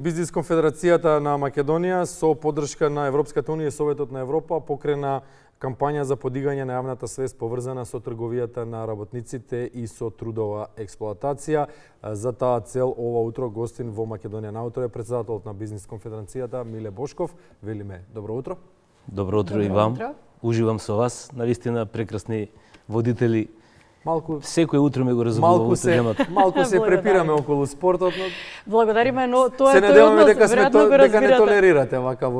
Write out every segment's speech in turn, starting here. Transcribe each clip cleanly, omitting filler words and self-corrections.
Бизнис конфедерацијата на Македонија со поддршка на Европската унија и Советот на Европа покрена кампања за подигање на јавната свест поврзана со трговијата на работниците и со трудова експлоатација. За таа цел ова утро гостин во Македонија на утро е председателот на Бизнис конфедерацијата Миле Бошков. Велиме добро утро. Добро утро и вам. Уживам со вас, навистина прекрасни водители. Секој утро ме го разбудува темата. Малку се препираме околу спортот, но благодариме, но тоа е тој однос, дека не толерирате вака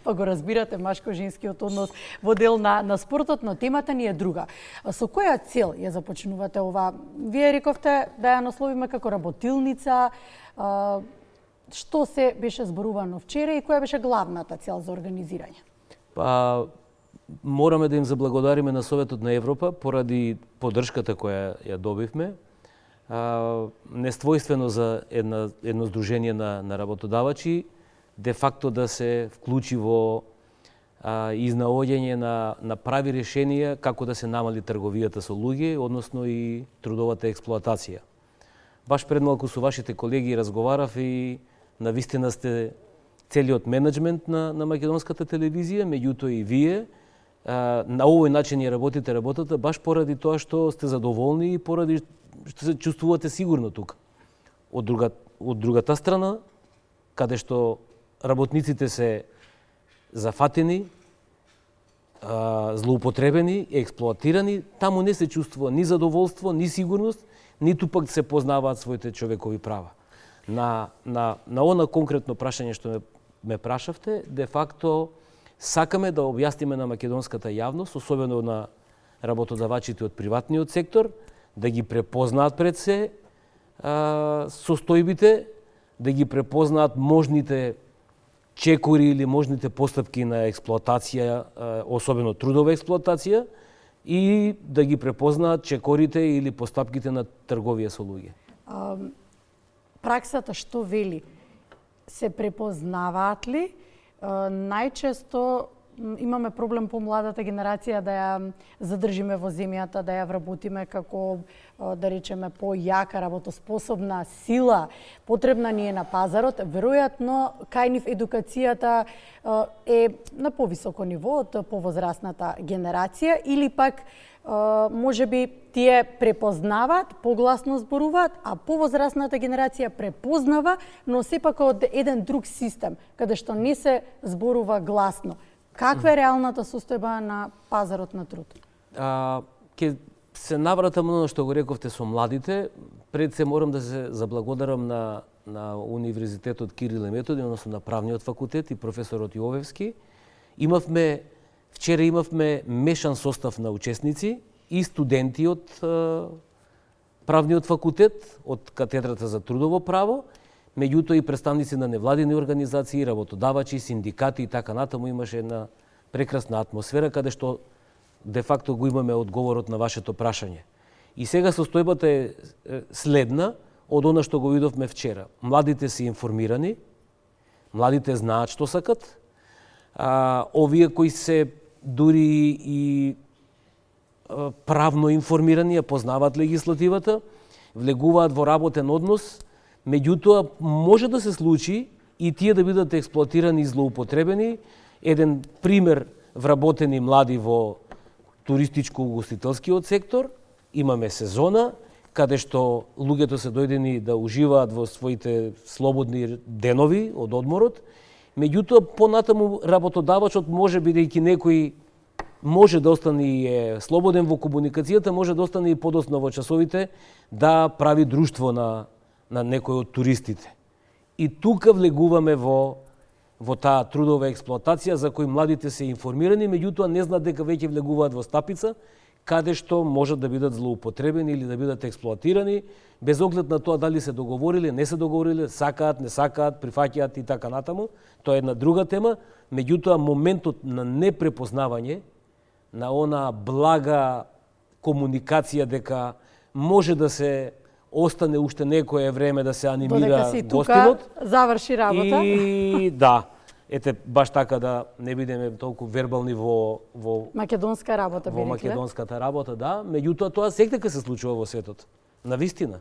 Па го разбирате машко-женскиот однос во дел на спортот, но темата ни е друга. Со која цел ја започнувате ова? Вие рековте да ја насловиме како работилница. Што се беше зборувано вчера и која беше главната цел за организирање? Па мораме да им заблагодариме на Советот на Европа поради поддршката која ја добивме. Нествојствено за едно здружение на работодавачи, де факто да се вклучи во изнаоѓање на прави решенија како да се намали трговијата со луѓе, односно и трудовата експлоатација. Баш пред малку со вашите колеги разговарав и навистина сте целиот менеджмент на македонската телевизија, меѓутоа и вие на овој начин ја работите работата баш поради тоа што сте задоволни и поради што се чувствувате сигурно тука. Од другата страна, каде што работниците се зафатени, злоупотребени, експлоатирани, таму не се чувствува ни задоволство, ни сигурност, ниту пак се познаваат своите човекови права. На она конкретно прашање што ме прашавте, де факто сакаме да објасниме на македонската јавност, особено на работодавачите од приватниот сектор, да ги препознаат пред се состојбите, да ги препознаат можните чекори или можните постапки на експлоатација, особено трудова експлоатација, и да ги препознаат чекорите или постапките на трговија со луѓе. Праксата што вели? Се препознаваат ли? Најчесто имаме проблем по младата генерација да ја задржиме во земјата, да ја вработиме како, да речеме, појака работоспособна сила, потребна ни е на пазарот. Веројатно, кај нив едукацијата е на повисоко ниво од повозрасната генерација или пак можеби тие препознаваат, погласно зборуваат, а повозрасната генерација препознава, но сепак од еден друг систем, каде што не се зборува гласно. Каква е реалната состојба на пазарот на труд? Ке се навратам на што го рековте со младите. Пред се морам да се заблагодарам на Универзитетот Кирил и Методи, односно на Правниот факултет и професорот Јовевски. Вчера имавме мешан состав на учесници и студенти од Правниот факултет, од катедрата за трудово право, меѓутоа и представници на невладини организации, работодавачи, синдикати и така натаму. Имаше една прекрасна атмосфера каде што де факто го имаме одговорот на вашето прашање. И сега состојбата е следна од она што го видовме вчера. Младите се информирани, младите знаат што сакат, овие кои се дури и правно информирани, ја познаваат легислативата, влегуваат во работен однос, меѓутоа може да се случи и тие да бидат експлоатирани и злоупотребени. Еден пример вработени млади во туристичко-угостителскиот сектор, имаме сезона, каде што луѓето се дојдени да уживаат во своите слободни денови од одморот, меѓутоа понатаму работодавачот може, бидејќи некој може да остане слободен во комуникацијата, може да остане и подоцна во часовите да прави друштво на некој од туристите. И тука влегуваме во таа трудова експлоатација за кој младите се информирани, меѓутоа не знаат дека веќе влегуваат во стапица, каде што можат да бидат злоупотребени или да бидат експлоатирани, без оглед на тоа дали се договориле, не се договориле, сакаат, не сакаат, прифаќаат и така натаму. Тоа е една друга тема, меѓутоа моментот на непрепознавање, на она блага комуникација дека може да се остане уште некое време да се анимира гостинот. Заврши работа. И да, ете баш така да не бидеме толку вербални во македонска работа, во македонската работа, да, меѓутоа тоа секако се случува во светот. Навистина.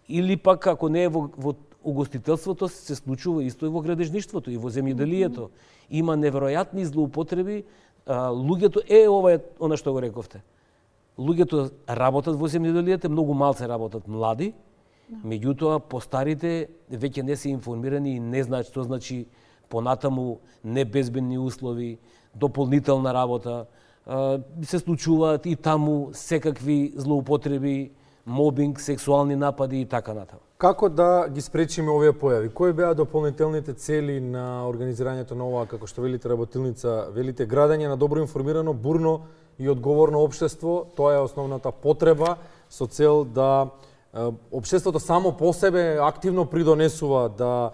Или пак ако не е во угостителството се случува исто и во градежништвото и во земјоделието. Има неверојатни злоупотреби. Луѓето ова е она што го рековте. Луѓето работат во земјоделието, многу малце работат млади, меѓутоа постарите веќе не се информирани и не знаат што значи понатаму небезбедни услови, дополнителна работа. Се случуваат и таму секакви злоупотреби, мобинг, сексуални напади и така натаму. Како да ги спречиме овие појави? Кои беа дополнителните цели на организирањето на оваа, како што велите, работилница? Велите градење на добро информирано, бурно и одговорно општество. Тоа е основната потреба со цел да општеството само по себе активно придонесува да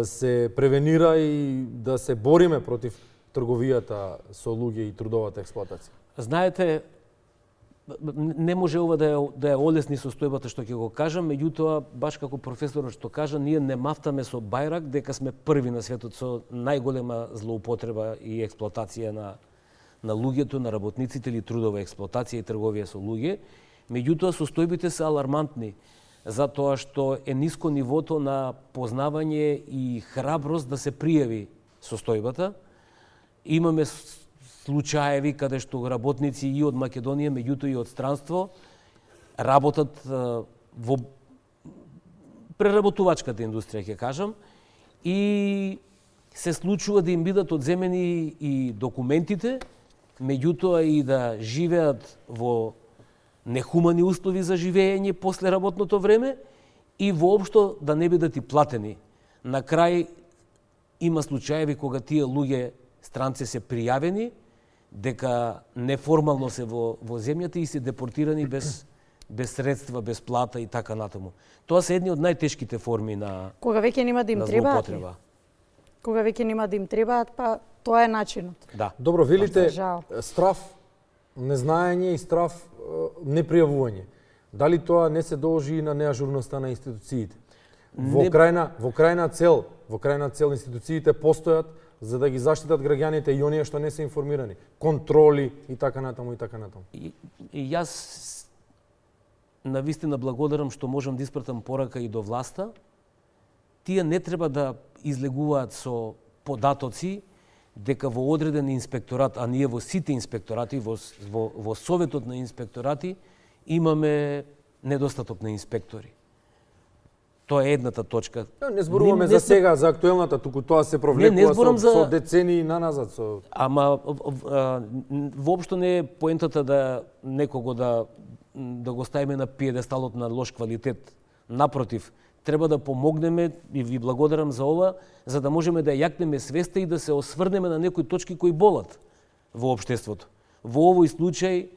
се превенира и да се бориме против трговијата со луѓе и трудовата експлоатација. Знаете, не може ова да е олесни состојбата што ќе го кажам, меѓутоа, баш како професорот што кажа, ние не мафтаме со бајрак дека сме први на светот со најголема злоупотреба и експлоатација на луѓето, на работниците или трудова експлоатација и трговија со луѓе. Меѓутоа, состојбите се алармантни, затоа што е ниско нивото на познавање и храброст да се пријави состојбата. Имаме случаеви каде што работници и од Македонија, меѓутоа и од странство, работат во преработувачката индустрија, ќе кажам, и се случува да им бидат одземени и документите, меѓутоа и да живеат во нехумани услови за живење после работното време и воопшто да не бидат и платени. На крај има случаеви кога тие луѓе странци се пријавени дека неформално се во земјата и се депортирани без средства, без плата и така натаму. Тоа се едни од најтешките форми на кога веќе нема да им требаат. Кога веќе нема да им требаат, па тоа е начинот. Да. Добро, велите страф, незнаење и страф непријавување. Дали тоа не се должи и на неажурноста на институциите? Во крајна цел институциите постојат за да ги заштитат граѓаните и оние што не се информирани, контроли и така натаму и така натаму. И јас навистина благодарам што можам да испратам порака и до власта. Тие не треба да излегуваат со податоци дека во одреден инспекторат, а ние во сите инспекторати, во Советот на инспекторати, имаме недостаток на инспектори. Тоа е едната точка. Не зборуваме за сега, за актуелната, туку тоа се провлекува со децении наназад. Ама воопшто не е поентата да некого да го ставиме на пиедесталот на лош квалитет. Напротив, треба да помогнеме и ви благодарам за ова, за да можеме да јакнеме свеста и да се осврнеме на некои точки кои болат во општеството. Во овој случај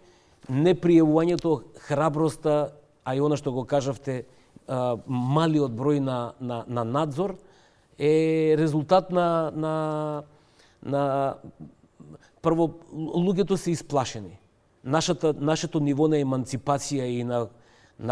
непријавувањето, храброста, а и она што го кажавте, малиот број на надзор е резултат на прво луѓето се исплашени. Нашето ниво на еманципација и на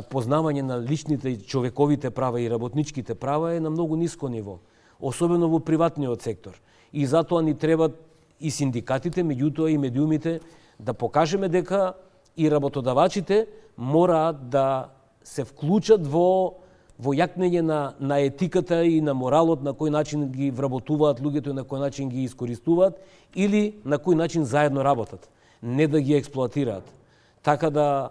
познавање на личните и човековите права и работничките права е на многу ниско ниво, особено во приватниот сектор. И затоа ни требат и синдикатите, меѓутоа и медиумите да покажеме дека и работодавачите мораат да се вклучат во јакнење на етиката и на моралот, на кој начин ги вработуваат луѓето и на кој начин ги искористуваат или на кој начин заедно работат, не да ги експлоатираат. Така да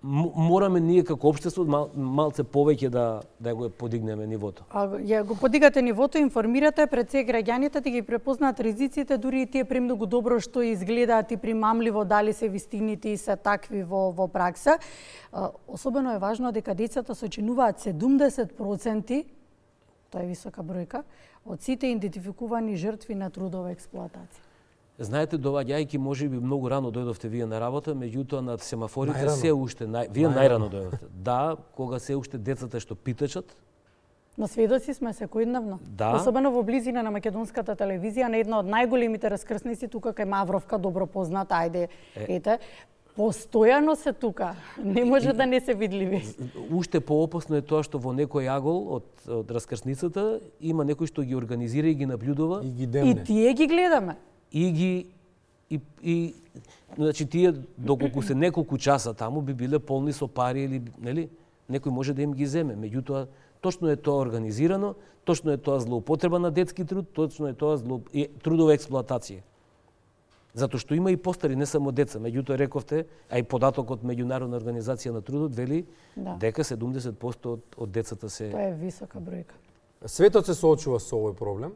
мораме ние како општество малце повеќе да го подигнеме нивото. Ја го подигате нивото, информирате пред се граѓаните да ги препознаат ризиците, дури и тие премногу добро што изгледаат и примамливо дали се вистините и се такви во пракса. Особено е важно дека децата сочинуваат 70%, тоа е висока бројка, од сите идентификувани жртви на трудова експлоатација. Знаете, доваѓајќи можеби многу рано дојдовте вие на работа, меѓутоа на семафорите се уште вие најрано дојдовте. Да, кога се уште децата што питачат. На сведоци сме секојдневно. Да. Особено во близина на македонската телевизија, на една од најголемите раскрсници тука кај Мавровка, добро позната, ете, постојано се тука. Не може да не се видливи. Уште поопасно е тоа што во некој агол од раскрсницата има некој што ги организира и ги наблюдува. И ги демне. И тие ги гледаме. Значи тие доколку се неколку часа таму би биле полни со пари или нели некој може да им ги земе, меѓутоа Точно е тоа организирано, точно е тоа злоупотреба на детски труд, точно е тоа трудова експлоатација. Затоа што има и постари, не само деца. Меѓутоа рековте, а и податокот Меѓународна организација на трудот вели дека 70% од децата се... Тоа е висока бројка. Светот се соочува со овој проблем.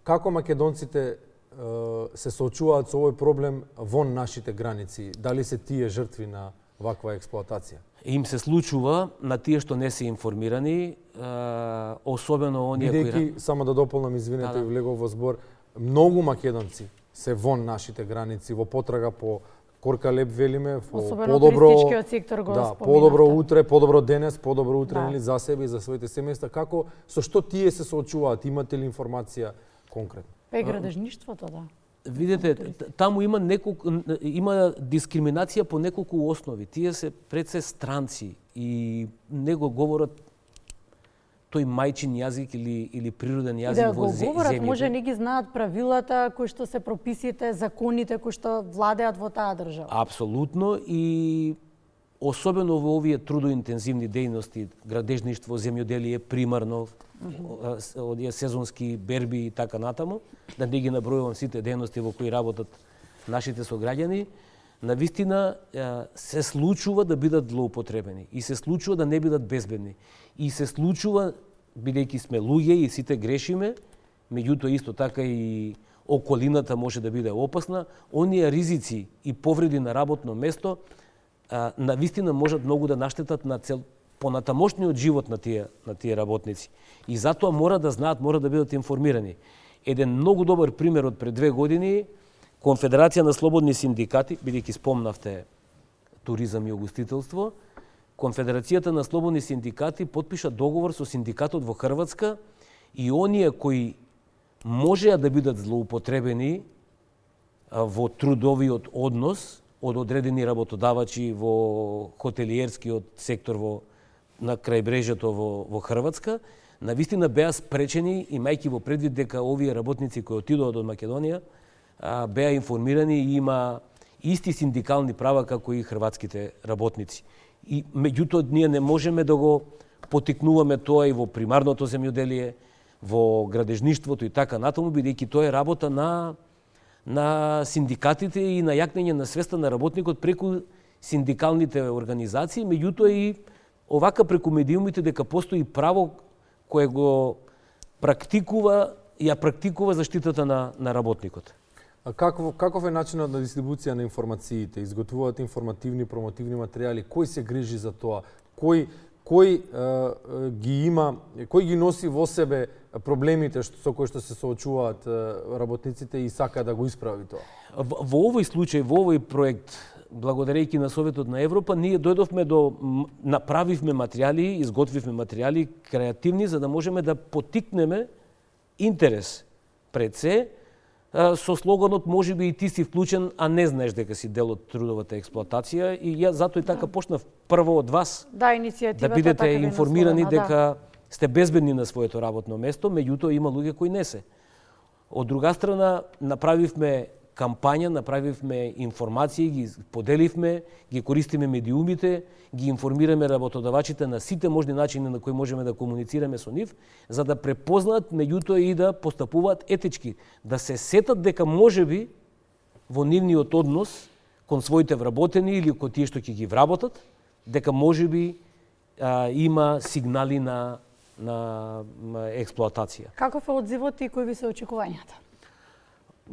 Како македонците се соочуваат со овој проблем вон нашите граници? Дали се тие жртви на ваква експлоатација? Им се случува на тие што не се информирани, особено оние кои... Бидејќи, само да дополнам, извинете, и влегов во збор, многу македонци се вон нашите граници во потрага по корка леп, велиме, особено туристичкиот сектор го споминавте. Подобро утре, подобро денес, подобро утре Да. за себе и за своите семејства. Како, со што тие се соочуваат? Имате ли информација конкретно? Градежништвото, да. Видете, таму има има дискриминација по неколку основи. Тие се пред се странци и не го говорат тој мајчин јазик или природен јазик во земјата. Да го говорат, може не ги знаат правилата кои што се прописите, законите кои што владеат во таа држава. Апсолутно, и особено во овие трудоинтензивни дејности, градежништво, земјоделие, примарно, одие сезонски берби и така натаму, да не ги набројувам сите дејности во кои работат нашите сограѓани, навистина се случува да бидат злоупотребени и се случува да не бидат безбедни. И се случува, бидејќи сме луѓе и сите грешиме, меѓутоа исто така и околината може да биде опасна, оние ризици и повреди на работно место навистина можат многу да наштетат на понатамошниот живот на тие работници. И затоа мора да знаат, мора да бидат информирани. Еден многу добар пример од пред 2 години, Конфедерација на слободни синдикати, бидејќи спомнавте туризам и угостителство, Конфедерацијата на слободни синдикати потпиша договор со синдикатот во Хрватска и оние кои можеа да бидат злоупотребени во трудовиот однос од одредени работодавачи во хотелиерскиот сектор на крајбрежјето во Хрватска, навистина беа спречени, имајќи во предвид дека овие работници кои отидоа од Македонија беа информирани и има исти синдикални права како и хрватските работници. И меѓутоа ние не можеме да го потикнуваме тоа и во примарното земјоделие, во градежништвото и така натаму, бидејќи тоа е работа на синдикатите и на јакнење на свеста на работникот преку синдикалните организации, меѓутоа и овака преку медиумите дека постои право кое го практикува заштитата на работникот. А каков е начинот на дистрибуција на информациите? Изготвуваат информативни, промотивни материјали? Кој се грижи за тоа? Кој ги носи во себе проблемите со кои што се соочуваат работниците и сака да го исправи тоа? Во овој случај, во овој проект, благодарејќи на Советот на Европа, ние дојдовме направивме материјали, изготвивме материјали креативни за да можеме да потикнеме интерес пред се, со слоганот можеби и ти си вклучен, а не знаеш дека си дел од трудовата експлоатација, и ја затоа и така почнав прво од вас Да, иницијативата да бидете така информирани насловена, дека сте безбедни на своето работно место, меѓутоа има луѓе кои не се. Од друга страна, направивме кампања, направивме информации, ги поделивме, ги користиме медиумите, ги информираме работодавачите на сите можни начини на кои можеме да комуницираме со нив, за да препознаат, меѓутоа и да постапуваат етички, да се сетат дека можеби во нивниот однос кон своите вработени или кон тие што ќе ги вработат, дека можеби има сигнали на експлоатација. Каков е одзивот и кои ви се очекувањата?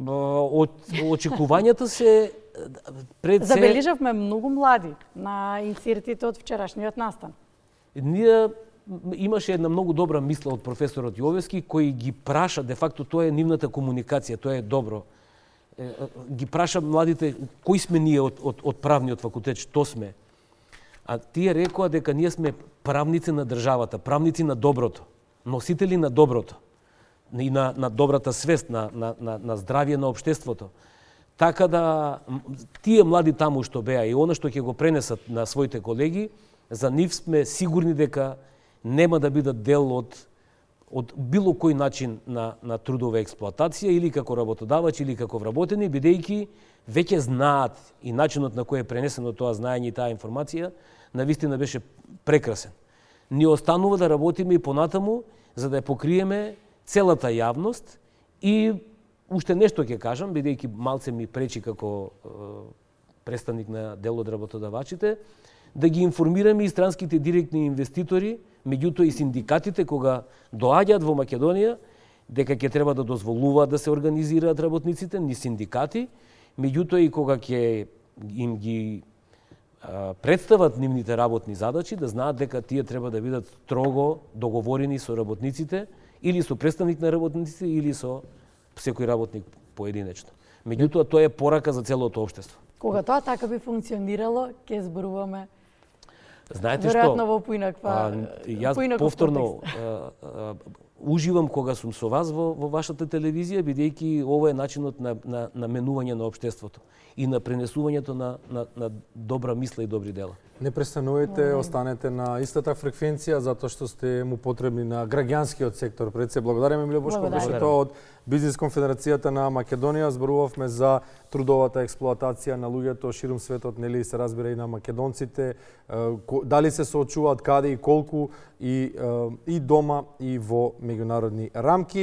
Очекувањата се пред се... Забележавме многу млади на инсертите од вчерашниот настан. Ние имаше една многу добра мисла од професорот Јовевски кој ги праша, де факто тоа е нивната комуникација, тоа е добро. Ги праша младите кои сме ние од правниот факултет, што сме. А тие рекоа дека ние сме правници на државата, правници на доброто, носители на доброто и на добрата свест, на здравје на општеството. Така да тие млади таму што беа и она што ќе го пренесат на своите колеги, за нив сме сигурни дека нема да бидат дел од било кој начин на трудова експлоатација или како работодавач или како вработени, бидејќи веќе знаат и начинот на кој е пренесено тоа знаење и таа информација, навистина беше прекрасен. ни останува да работиме и понатаму за да ја покриеме целата јавност и уште нешто ќе кажам, бидејќи малце ми пречи како представник на дел од работодавачите, да ги информираме и странските директни инвеститори, меѓутоа и синдикатите кога доаѓаат во Македонија, дека ќе треба да дозволуваат да се организираат работниците, ни синдикати, меѓутоа и кога ќе им ги представат нивните работни задачи, да знаат дека тие треба да бидат строго договорени со работниците, или со представник на работниците, или со секој работник поединечно. Меѓутоа, тоа е порака за целото општество. Кога тоа така би функционирало, ќе зборуваме Знаете веројатно што? во поинаква Јас повторно уживам кога сум со вас во вашата телевизија, бидејќи ова е начинот на менување на општеството и на пренесувањето на добра мисла и добри дела. Не престанувате, останете на истата фреквенција затоа што сте му потребни на граѓанскиот сектор. Пред се благодариме Миле Бошков, беше тоа од Бизнис конфедерацијата на Македонија. Зборувавме за трудовата експлоатација на луѓето ширум светот, нели се разбира и на македонците, дали се соочуваат каде и колку и дома и во меѓународни рамки.